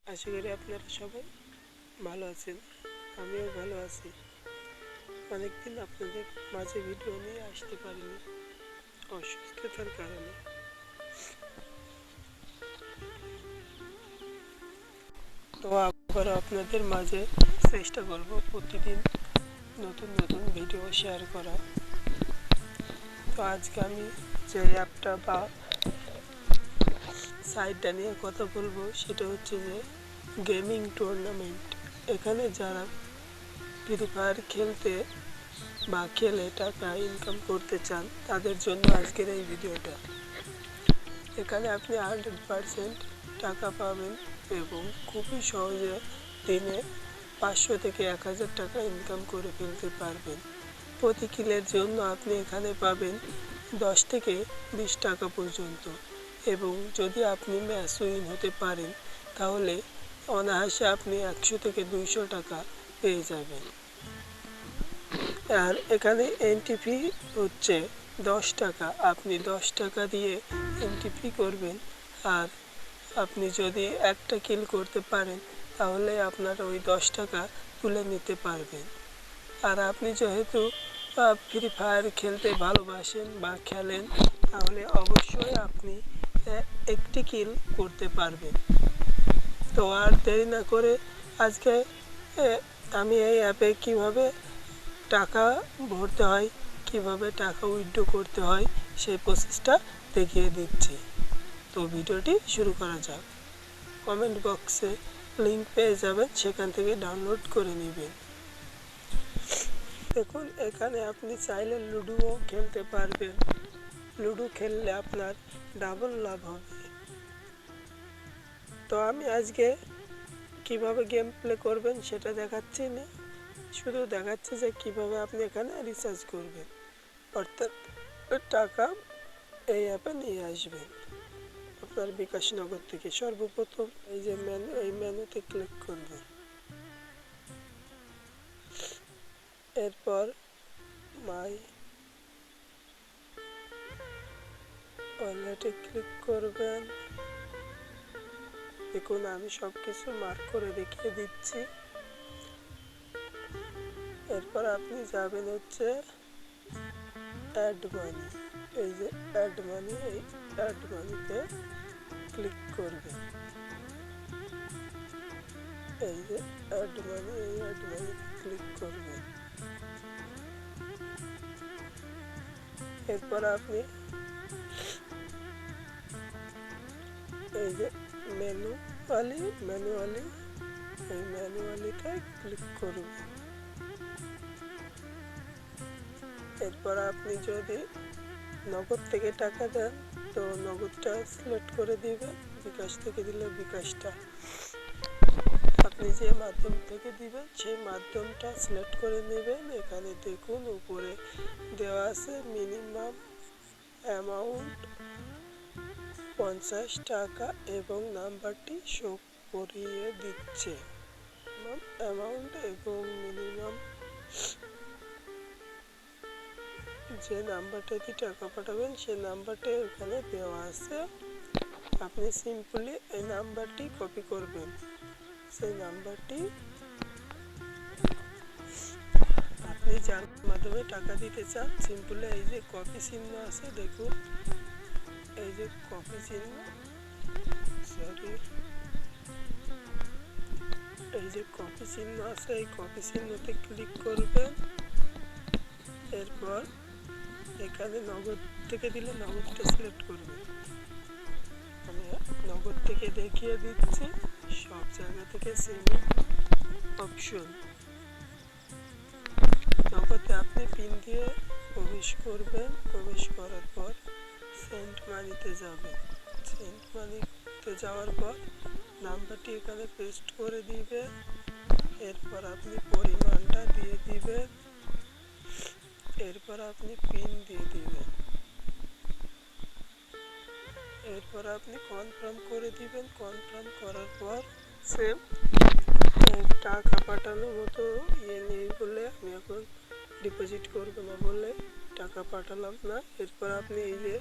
আশা করি আপনারা সবাই ভালো আছেন। আমিও ভালো আছি। অনেকদিন আপনাদের মাঝে ভিডিও নিয়ে আসতে পারিনি অসুস্থতার কারণে। তো আবার আপনাদের মাঝে চেষ্টা করব প্রতিদিন নতুন নতুন ভিডিও শেয়ার করা। তো আজকে আমি যে অ্যাপটা বা সাইটটা নিয়ে কথা বলবো সেটা হচ্ছে যে গেমিং টুর্নামেন্ট। এখানে যারা ফ্রি ফায়ার খেলতে বা খেলে টাকা ইনকাম করতে চান তাদের জন্য আজকের এই ভিডিওটা। এখানে আপনি 100% টাকা পাবেন এবং খুবই সহজে দিনে 500 থেকে 1000 টাকা ইনকাম করে ফেলতে পারবেন। প্রতি কিলের জন্য আপনি এখানে পাবেন 10 থেকে 20 টাকা পর্যন্ত, এবং যদি আপনি ম্যাচ উইন হতে পারেন তাহলে অনায়াসে আপনি 100 থেকে 200 টাকা পেয়ে যাবেন। আর এখানে এন্ট্রি ফি হচ্ছে 10 টাকা। আপনি 10 টাকা দিয়ে এন্ট্রি ফি করবেন, আর আপনি যদি একটা কিল করতে পারেন তাহলে আপনার ওই 10 টাকা তুলে নিতে পারবেন। আর আপনি যেহেতু ফ্রি ফায়ার খেলতে ভালোবাসেন বা খেলেন তাহলে অবশ্যই আপনি একটি কিল করতে পারবেন। তো আর দেরি না করে আজকে আমি এই অ্যাপে কীভাবে টাকা ভরতে হয়, কিভাবে টাকা উইথড্র করতে হয় সেই প্রসেসটা দেখিয়ে দিচ্ছি। তো ভিডিওটি শুরু করা যাক। কমেন্ট বক্সে লিঙ্ক পেয়ে যাবেন, সেখান থেকে ডাউনলোড করে নেবেন। দেখুন, এখানে আপনি চাইলে লুডোও খেলতে পারবেন। লুডো খেললে আপনার ডাবল লাভ হবে। তো আমি আজকে কিভাবে গেম প্লে করবেন সেটা দেখাচ্ছি না, শুধু দেখাচ্ছি যে কিভাবে আপনি এখানে রিচার্জ করবেন, অর্থাৎ টাকা এই অ্যাপে নিয়ে আসবেন আপনার বিকাশ নগর থেকে। সর্বপ্রথম এই যে মেনু, এই মেনুতে ক্লিক করবেন। এরপর মাই ওয়ালেটে ক্লিক করবেন। দেখুন, আমি সব কিছু মার্ক করে দেখিয়ে দিচ্ছি। এরপর আপনি যাবেন হচ্ছে অ্যাড মানি। এই যে অ্যাড মানি, এই অ্যাড মানিতে ক্লিক করবেন। এই যে অ্যাড মানি, এই অ্যাড মানিতে ক্লিক করবেন। এরপর আপনি এই যে ম্যানুয়ালি এই ম্যানুয়ালিতে ক্লিক করবেন। এরপর আপনি যদি নগদ থেকে টাকা দেন তো নগদটা সিলেক্ট করে দিবেন, বিকাশ থেকে দিলে বিকাশটা, আপনি যে মাধ্যম থেকে দিবেন সেই মাধ্যমটা সিলেক্ট করে নেবেন। এখানে দেখুন উপরে দেওয়া আছে মিনিমাম অ্যামাউন্ট 50 টাকা এবং নাম্বারটি শো করিয়ে দিচ্ছে। অ্যামাউন্ট এবং মিনিমাম যে নাম্বারটা দিয়ে টাকা পাঠাবেন সেই নাম্বারটা এখানে দেওয়া আছে। আপনি সিম্পলি এই নাম্বারটি কপি করবেন। সেই নাম্বারটি আপনি যার মাধ্যমে টাকা দিতে চান সিম্পলি এই যে কপি চিহ্ন আছে, দেখুন এই যে কপি চিহ্ন, এই যে কপি চিহ্ন আছে, এই কপি চিহ্নতে ক্লিক করবেন। এরপর এখানে নগদ থেকে দিলে নগদটা সিলেক্ট করবেন। আমি নগদ থেকে দেখিয়ে দিচ্ছি, সব জায়গা থেকে সেম অপশন। নগদে আপনি পিন দিয়ে প্রবেশ করবেন। প্রবেশ করার পর সেন্ড মানিতে যাবেন। সেন্ড মানিতে যাওয়ার পর নাম্বারটি এখানে পেস্ট করে দিবেন। এরপর আপনি পরিমাণটা দিয়ে দিবেন। এরপর আপনি পিন দিয়ে দিবেন। এরপর আপনি কনফার্ম করে দিবেন। কনফার্ম করার পর সেম টাকা পাঠানোর মতো নেই বলে আমি এখন ডিপোজিট করবো না বলে টাকা পাঠালাম না। এরপর আপনি এই যে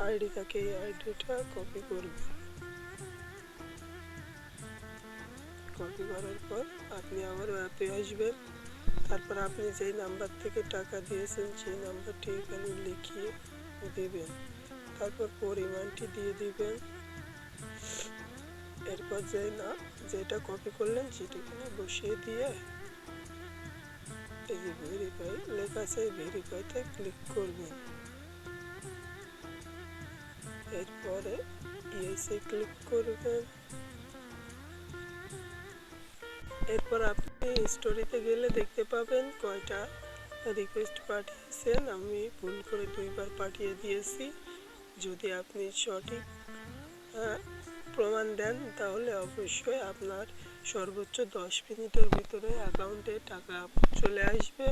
আইডি থাকে, এই আইডিটা কপি করবেন। কপি করার পর আপনি আবার অ্যাপে আসবেন। তারপর আপনি যেই নাম্বার থেকে টাকা দিয়েছেন সেই নাম্বারটি এখানে লিখিয়ে দিবেন। তারপর পরিমাণটি দিয়ে দিবেন। এরপর যেটা কপি করলেন সেটা এখানে বসিয়ে দিয়ে এই যে ভেরিফাই লেখা আছে, ভেরিফাইতে ক্লিক করবেন। এরপরে ইয়েসে ক্লিক করবেন। এরপর আপনি স্টোরিতে গেলে দেখতে পাবেন কয়টা রিকোয়েস্ট পাঠিয়েছেন। আমি ভুল করে 2বার পাঠিয়ে দিয়েছি। যদি আপনি সঠিক প্রমাণ দেন তাহলে অবশ্যই আপনার সর্বোচ্চ 10 মিনিটের ভিতরে অ্যাকাউন্টে টাকা চলে আসবে।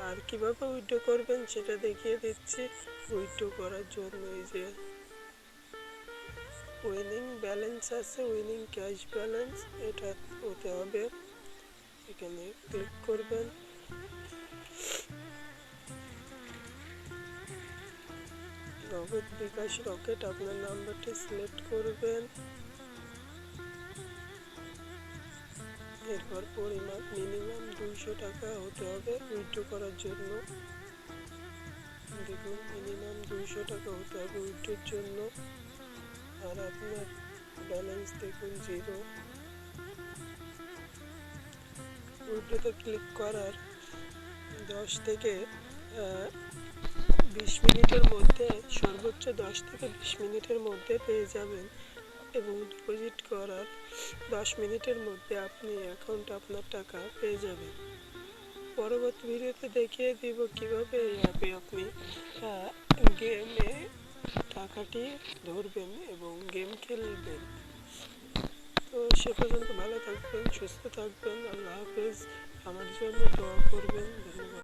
আর কিভাবে উইথড্র করবেন সেটা দেখিয়ে দিচ্ছি। উইথড্র করার জন্য এই যে উইনিং ব্যালেন্স আছে, উইনিং ক্যাশ ব্যালেন্স, এটা হতে হবে। এখানে ক্লিক করবেন। নগদ, বিকাশ, রকেট আপনার নাম্বারটি সিলেক্ট করবেন। এরপর পরিমাণ মিনিমাম 200 টাকা হতে হবে উইথড্র করার জন্য। দেখুন মিনিমাম 200 টাকা হতে হবে উইথড্রোর জন্য। আর আপনার ব্যালেন্স দেখুন 0। উইথড্রোতে ক্লিক করার 10 থেকে 20 মিনিটের মধ্যে, সর্বোচ্চ 10 থেকে 20 মিনিটের মধ্যে পেয়ে যাবেন। এবং ডিপোজিট করার 10 মিনিটের মধ্যে আপনি অ্যাকাউন্টে আপনার টাকা পেয়ে যাবেন। পরবর্তী ভিডিওতে দেখিয়ে দিব কিভাবে এই অ্যাপে আপনি গেমে টাকাটি ধরবেন এবং গেম খেলবেন। তো সে পর্যন্ত ভালো থাকবেন, সুস্থ থাকবেন। আল্লাহ হাফেজ। আমার জন্য দোয়া করবেন। ধন্যবাদ।